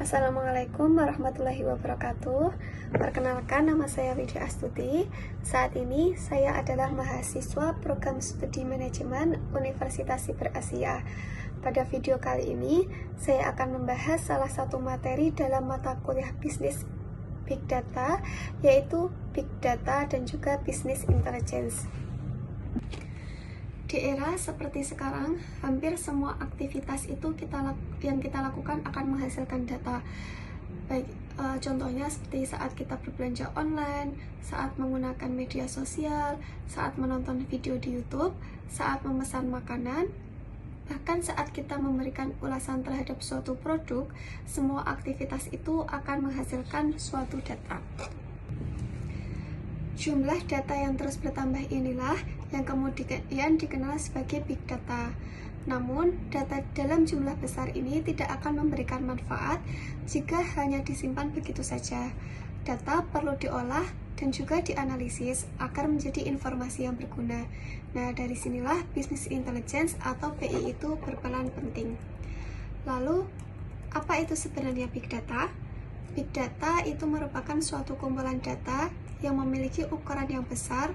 Assalamualaikum warahmatullahi wabarakatuh. Perkenalkan, nama saya Widya Astuti. Saat ini saya adalah mahasiswa program studi manajemen Universitas Siber Asia. Pada video kali ini, saya akan membahas salah satu materi dalam mata kuliah bisnis Big Data, yaitu Big Data dan juga Business Intelligence. Di era seperti sekarang, hampir semua aktivitas itu yang kita lakukan akan menghasilkan data. Baik, contohnya seperti saat kita berbelanja online, saat menggunakan media sosial, saat menonton video di YouTube, saat memesan makanan, bahkan saat kita memberikan ulasan terhadap suatu produk, semua aktivitas itu akan menghasilkan suatu data. Jumlah data yang terus bertambah inilah yang kemudian dikenal sebagai Big Data. Namun, data dalam jumlah besar ini tidak akan memberikan manfaat jika hanya disimpan begitu saja. Data perlu diolah dan juga dianalisis agar menjadi informasi yang berguna. Nah, dari sinilah Business Intelligence atau BI itu berperan penting. Lalu, apa itu sebenarnya Big Data? Big Data itu merupakan suatu kumpulan data yang memiliki ukuran yang besar,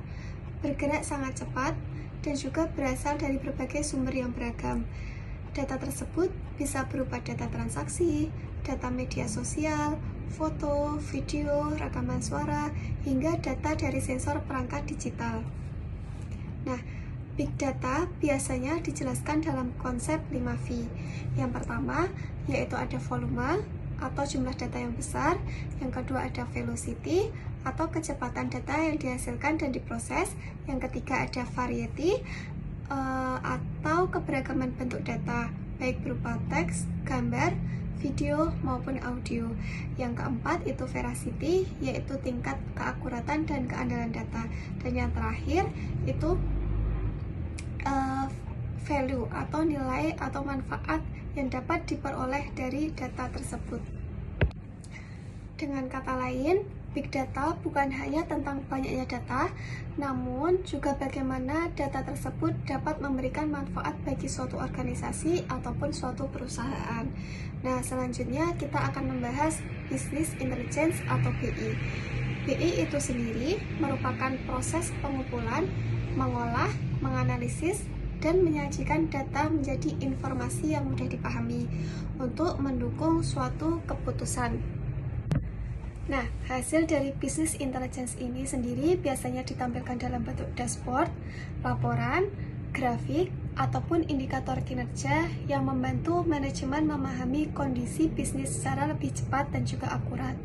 bergerak sangat cepat, dan juga berasal dari berbagai sumber yang beragam. Data tersebut bisa berupa data transaksi, data media sosial, foto, video, rekaman suara, hingga data dari sensor perangkat digital. Nah, Big Data biasanya dijelaskan dalam konsep 5V. Yang pertama, yaitu ada volume atau jumlah data yang besar. Yang kedua ada velocity atau kecepatan data yang dihasilkan dan diproses. Yang ketiga ada variety atau keberagaman bentuk data, baik berupa teks, gambar, video maupun audio. Yang keempat itu veracity, yaitu tingkat keakuratan dan keandalan data. Dan yang terakhir itu value atau nilai atau manfaat yang dapat diperoleh dari data tersebut. Dengan kata lain, Big Data bukan hanya tentang banyaknya data, namun juga bagaimana data tersebut dapat memberikan manfaat bagi suatu organisasi ataupun suatu perusahaan. Nah, selanjutnya kita akan membahas Business Intelligence atau BI. BI itu sendiri merupakan proses pengumpulan, mengolah, menganalisis, dan menyajikan data menjadi informasi yang mudah dipahami untuk mendukung suatu keputusan. Nah, hasil dari Business Intelligence ini sendiri biasanya ditampilkan dalam bentuk dashboard, laporan, grafik, ataupun indikator kinerja yang membantu manajemen memahami kondisi bisnis secara lebih cepat dan juga akurat.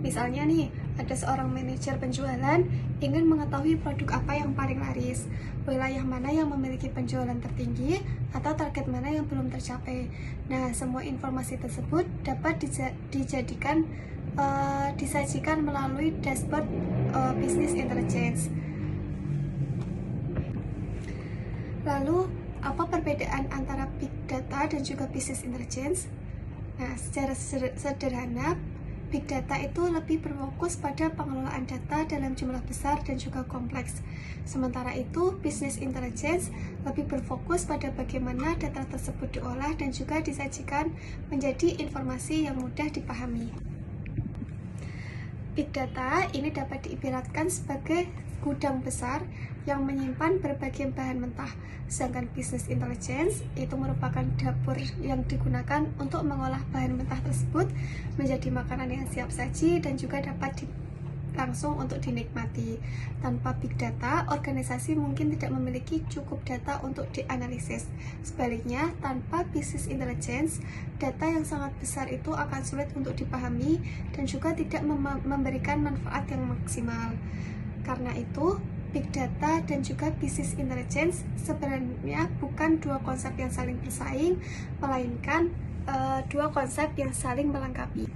Misalnya nih, ada seorang manajer penjualan ingin mengetahui produk apa yang paling laris, wilayah mana yang memiliki penjualan tertinggi, atau target mana yang belum tercapai. Nah, semua informasi tersebut dapat disajikan melalui dashboard Business Intelligence. Lalu, apa perbedaan antara Big Data dan juga Business Intelligence? Nah, secara sederhana, Big Data itu lebih berfokus pada pengelolaan data dalam jumlah besar dan juga kompleks. Sementara itu, Business Intelligence lebih berfokus pada bagaimana data tersebut diolah dan juga disajikan menjadi informasi yang mudah dipahami. Big Data ini dapat diibaratkan sebagai gudang besar yang menyimpan berbagai bahan mentah, sedangkan Business Intelligence itu merupakan dapur yang digunakan untuk mengolah bahan mentah tersebut menjadi makanan yang siap saji dan juga dapat langsung untuk dinikmati. Tanpa Big Data, organisasi mungkin tidak memiliki cukup data untuk dianalisis. Sebaliknya, tanpa Business Intelligence, data yang sangat besar itu akan sulit untuk dipahami dan juga tidak memberikan manfaat yang maksimal. Karena itu, Big Data dan juga Business Intelligence sebenarnya bukan dua konsep yang saling bersaing, melainkan dua konsep yang saling melengkapi.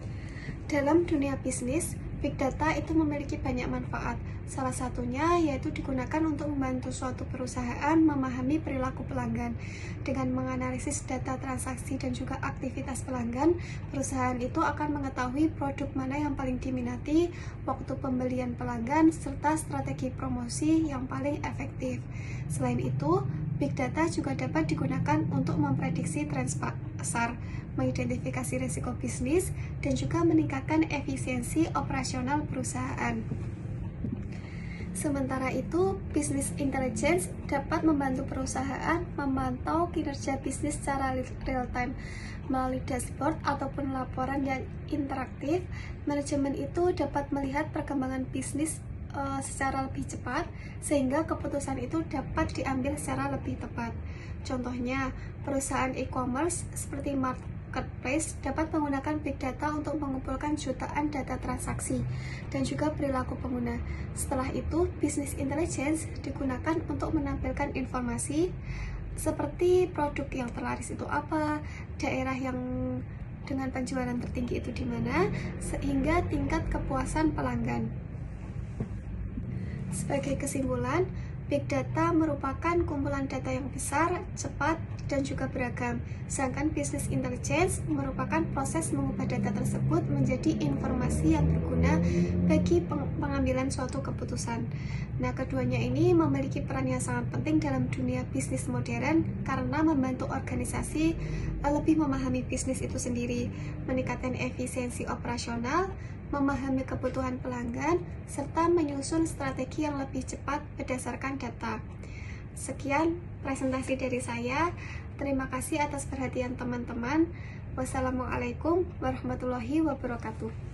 Dalam dunia bisnis, Big Data itu memiliki banyak manfaat. Salah satunya yaitu digunakan untuk membantu suatu perusahaan memahami perilaku pelanggan. Dengan menganalisis data transaksi dan juga aktivitas pelanggan, perusahaan itu akan mengetahui produk mana yang paling diminati, waktu pembelian pelanggan, serta strategi promosi yang paling efektif. Selain itu, Big Data juga dapat digunakan untuk memprediksi pasar, mengidentifikasi risiko bisnis, dan juga meningkatkan efisiensi operasional perusahaan. Sementara itu, business intelligence dapat membantu perusahaan memantau kinerja bisnis secara real-time melalui dashboard ataupun laporan yang interaktif. Manajemen itu dapat melihat perkembangan bisnis secara lebih cepat, sehingga keputusan itu dapat diambil secara lebih tepat. Contohnya, perusahaan e-commerce seperti marketplace dapat menggunakan big data untuk mengumpulkan jutaan data transaksi dan juga perilaku pengguna. Setelah itu, business intelligence digunakan untuk menampilkan informasi seperti produk yang terlaris itu apa, daerah yang dengan penjualan tertinggi itu di mana, sehingga tingkat kepuasan pelanggan. Sebagai kesimpulan, big data merupakan kumpulan data yang besar, cepat, dan juga beragam. Sedangkan business intelligence merupakan proses mengubah data tersebut menjadi informasi yang berguna bagi pengambilan suatu keputusan. Nah, keduanya ini memiliki peran yang sangat penting dalam dunia bisnis modern karena membantu organisasi lebih memahami bisnis itu sendiri, meningkatkan efisiensi operasional, memahami kebutuhan pelanggan, serta menyusun strategi yang lebih cepat berdasarkan data. Sekian presentasi dari saya. Terima kasih atas perhatian teman-teman. Wassalamualaikum warahmatullahi wabarakatuh.